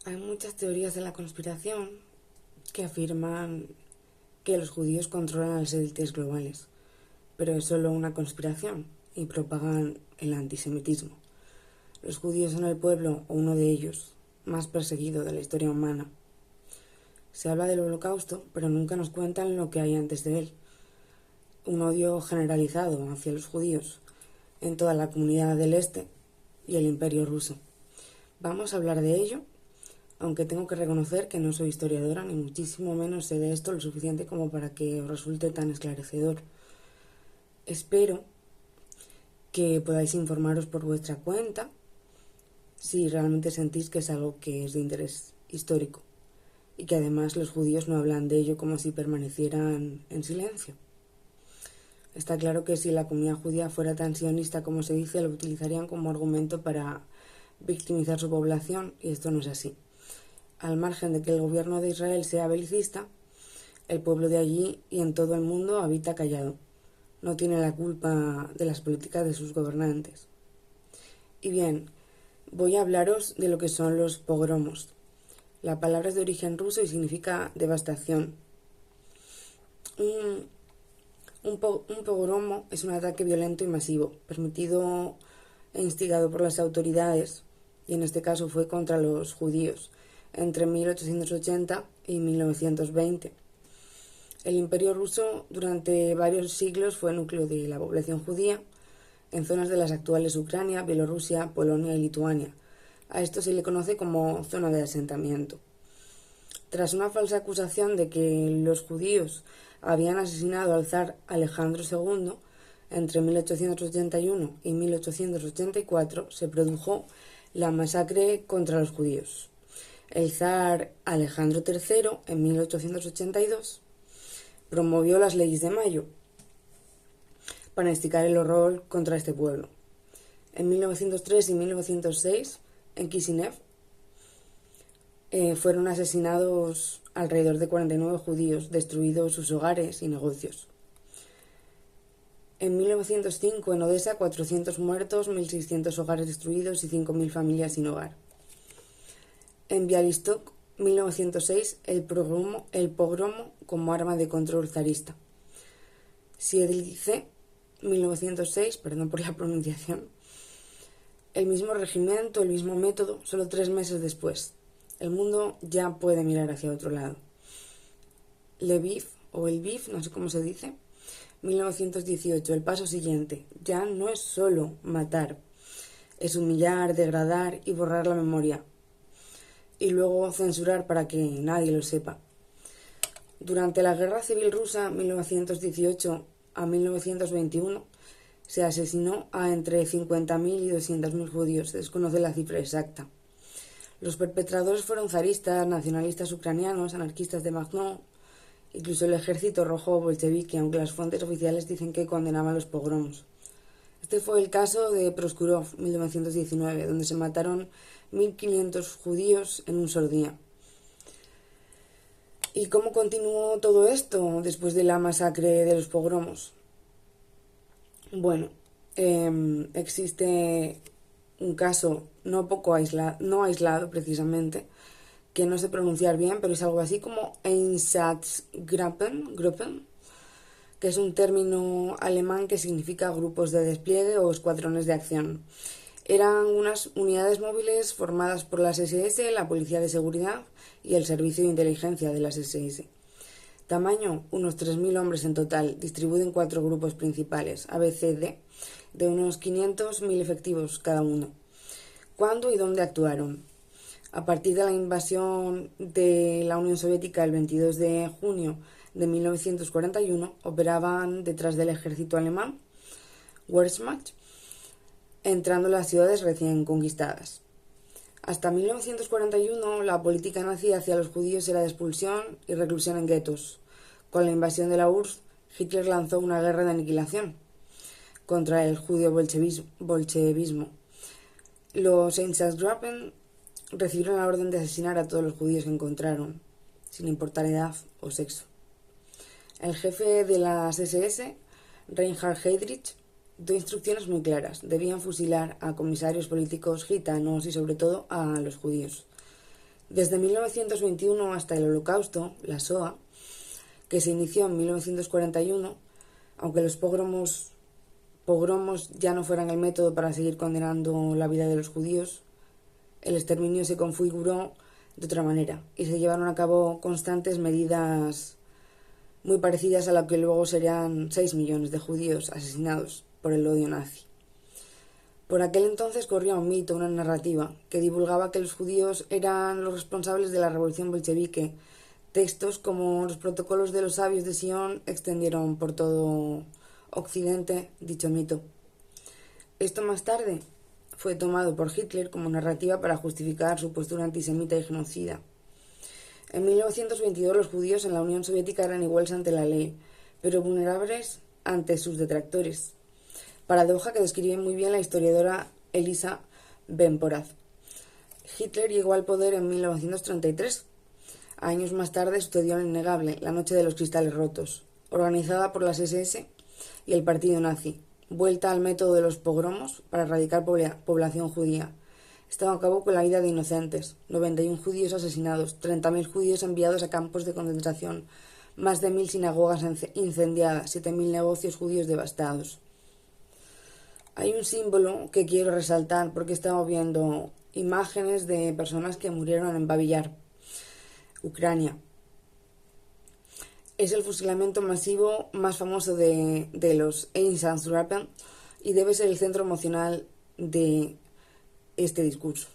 Hay muchas teorías de la conspiración que afirman que los judíos controlan las élites globales, pero es solo una conspiración y propagan el antisemitismo. Los judíos son el pueblo, o uno de ellos, más perseguido de la historia humana. Se habla del Holocausto, pero nunca nos cuentan lo que hay antes de él. Un odio generalizado hacia los judíos en toda la comunidad del Este y el Imperio ruso. Vamos a hablar de ello, aunque tengo que reconocer que no soy historiadora, ni muchísimo menos sé de esto lo suficiente como para que os resulte tan esclarecedor. Espero que podáis informaros por vuestra cuenta si realmente sentís que es algo que es de interés histórico y que además los judíos no hablan de ello como si permanecieran en silencio. Está claro que si la comunidad judía fuera tan sionista como se dice, lo utilizarían como argumento para victimizar su población, y esto no es así. Al margen de que el gobierno de Israel sea belicista, el pueblo de allí y en todo el mundo habita callado. No tiene la culpa de las políticas de sus gobernantes. Y bien, voy a hablaros de lo que son los pogromos. La palabra es de origen ruso y significa devastación. Un pogromo es un ataque violento y masivo, permitido e instigado por las autoridades, y en este caso fue contra los judíos, entre 1880 y 1920. El Imperio ruso durante varios siglos fue núcleo de la población judía en zonas de las actuales Ucrania, Bielorrusia, Polonia y Lituania. A esto se le conoce como zona de asentamiento. Tras una falsa acusación de que los judíos habían asesinado al zar Alejandro II, entre 1881 y 1884 se produjo la masacre contra los judíos. El zar Alejandro III, en 1882, promovió las leyes de Mayo para instigar el horror contra este pueblo. En 1903 y 1906, en Kishinev, fueron asesinados alrededor de 49 judíos, destruidos sus hogares y negocios. En 1905, en Odessa, 400 muertos, 1.600 hogares destruidos y 5.000 familias sin hogar. En Bialystok, 1906, el pogromo como arma de control zarista. Siedlce, 1906, perdón por la pronunciación. El mismo regimiento, el mismo método, solo 3 meses después. El mundo ya puede mirar hacia otro lado. Lviv, o Lviv, no sé cómo se dice, 1918, el paso siguiente. Ya no es solo matar, es humillar, degradar y borrar la memoria. Y luego censurar para que nadie lo sepa. Durante la Guerra Civil Rusa, 1918 a 1921, se asesinó a entre 50.000 y 200.000 judíos. Se desconoce la cifra exacta. Los perpetradores fueron zaristas, nacionalistas ucranianos, anarquistas de Magnó, incluso el ejército rojo bolchevique, aunque las fuentes oficiales dicen que condenaban los pogromos. Este fue el caso de Proskurov, 1919, donde se mataron 1.500 judíos en un solo día. ¿Y cómo continuó todo esto después de la masacre de los pogromos? Bueno, existe un caso no aislado precisamente, que no sé pronunciar bien, pero es algo así como Einsatzgruppen, que es un término alemán que significa grupos de despliegue o escuadrones de acción. Eran unas unidades móviles formadas por las SS, la Policía de Seguridad y el Servicio de Inteligencia de las SS. Tamaño, unos 3.000 hombres en total, distribuidos en 4 grupos principales, ABCD, de unos 500.000 efectivos cada uno. ¿Cuándo y dónde actuaron? A partir de la invasión de la Unión Soviética el 22 de junio de 1941, operaban detrás del ejército alemán, Wehrmacht, entrando en las ciudades recién conquistadas. Hasta 1941, la política nazi hacia los judíos era de expulsión y reclusión en guetos. Con la invasión de la URSS, Hitler lanzó una guerra de aniquilación contra el judío-bolchevismo. Los Einsatzgruppen recibieron la orden de asesinar a todos los judíos que encontraron, sin importar edad o sexo. El jefe de las SS, Reinhard Heydrich, dio instrucciones muy claras. Debían fusilar a comisarios políticos gitanos y sobre todo a los judíos. Desde 1921 hasta el Holocausto, la SOA, que se inició en 1941, aunque los pogromos ya no fueran el método para seguir condenando la vida de los judíos, el exterminio se configuró de otra manera y se llevaron a cabo constantes medidas muy parecidas a lo que luego serían 6 millones de judíos asesinados por el odio nazi. Por aquel entonces corría un mito, una narrativa, que divulgaba que los judíos eran los responsables de la revolución bolchevique. Textos como los protocolos de los sabios de Sion extendieron por todo Occidente dicho mito. Esto más tarde fue tomado por Hitler como narrativa para justificar su postura antisemita y genocida. En 1922 los judíos en la Unión Soviética eran iguales ante la ley, pero vulnerables ante sus detractores. Paradoja que describe muy bien la historiadora Elisa Ben-Poraz. Hitler llegó al poder en 1933. Años más tarde sucedió lo innegable, la Noche de los Cristales Rotos, organizada por las SS y el partido nazi. Vuelta al método de los pogromos para erradicar población judía. Esto acabó con la vida de inocentes, 91 judíos asesinados, 30.000 judíos enviados a campos de concentración, más de 1.000 sinagogas incendiadas, 7.000 negocios judíos devastados. Hay un símbolo que quiero resaltar porque estamos viendo imágenes de personas que murieron en Babi Yar, Ucrania. Es el fusilamiento masivo más famoso de los Einsatzgruppen y debe ser el centro emocional de este discurso.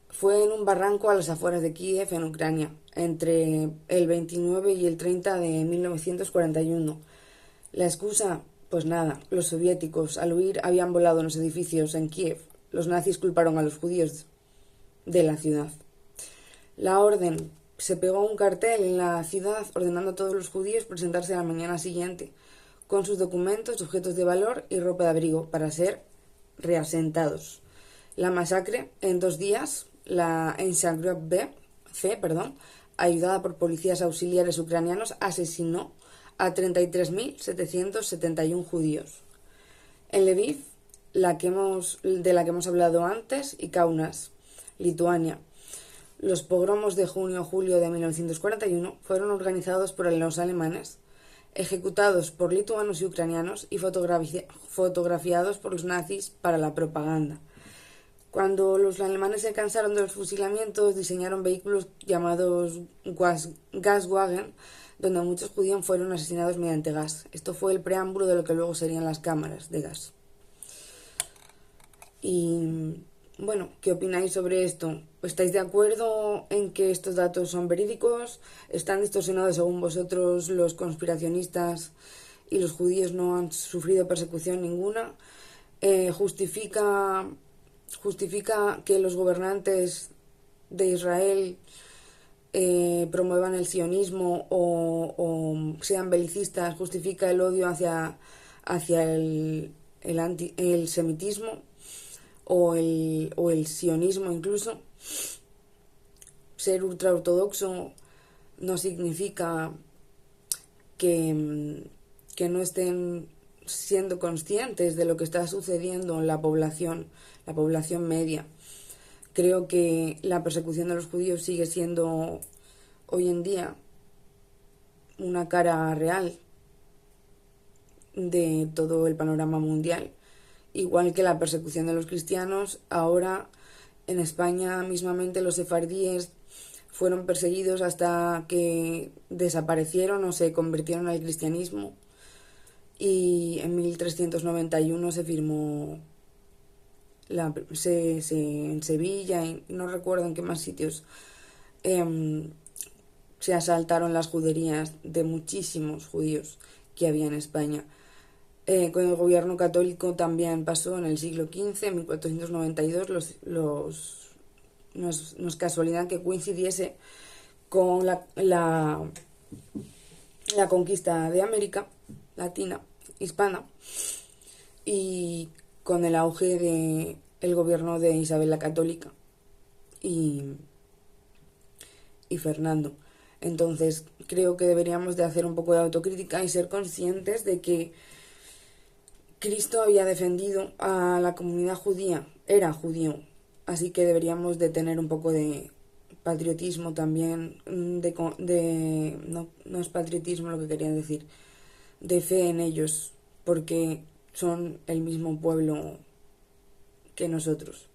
Fue en un barranco a las afueras de Kiev, en Ucrania, entre el 29 y el 30 de 1941. La excusa, pues nada, los soviéticos al huir habían volado en los edificios en Kiev. Los nazis culparon a los judíos de la ciudad. La orden: se pegó un cartel en la ciudad ordenando a todos los judíos presentarse a la mañana siguiente con sus documentos, objetos de valor y ropa de abrigo para ser reasentados. La masacre, en 2 días, la Einsatzgruppe C, ayudada por policías auxiliares ucranianos, asesinó a 33.771 judíos. En Lviv, de la que hemos hablado antes, y Kaunas, Lituania, los pogromos de junio-julio de 1941 fueron organizados por los alemanes, ejecutados por lituanos y ucranianos y fotografiados por los nazis para la propaganda. Cuando los alemanes se cansaron de los fusilamientos, diseñaron vehículos llamados Gaswagen, donde muchos judíos fueron asesinados mediante gas. Esto fue el preámbulo de lo que luego serían las cámaras de gas. Y bueno, ¿qué opináis sobre esto? ¿Estáis de acuerdo en que estos datos son verídicos? ¿Están distorsionados según vosotros los conspiracionistas y los judíos no han sufrido persecución ninguna? ¿Justifica que los gobernantes de Israel promuevan el sionismo o sean belicistas? ¿Justifica el odio hacia el semitismo o el sionismo incluso? Ser ultraortodoxo no significa que no estén siendo conscientes de lo que está sucediendo en la población media. Creo que la persecución de los judíos sigue siendo hoy en día una cara real de todo el panorama mundial, igual que la persecución de los cristianos. Ahora en España mismamente los sefardíes fueron perseguidos hasta que desaparecieron o se convirtieron al cristianismo, y en 1391 se firmó en Sevilla y no recuerdo en qué más sitios se asaltaron las juderías de muchísimos judíos que había en España. Con el gobierno católico también pasó en el siglo XV, en 1492. No es casualidad que coincidiese con la conquista de América Latina, hispana, y con el auge del gobierno de Isabel la Católica y Fernando. Entonces creo que deberíamos de hacer un poco de autocrítica y ser conscientes de que Cristo había defendido a la comunidad judía, era judío, así que deberíamos de tener un poco de patriotismo también, no es patriotismo lo que quería decir, de fe en ellos, porque son el mismo pueblo que nosotros.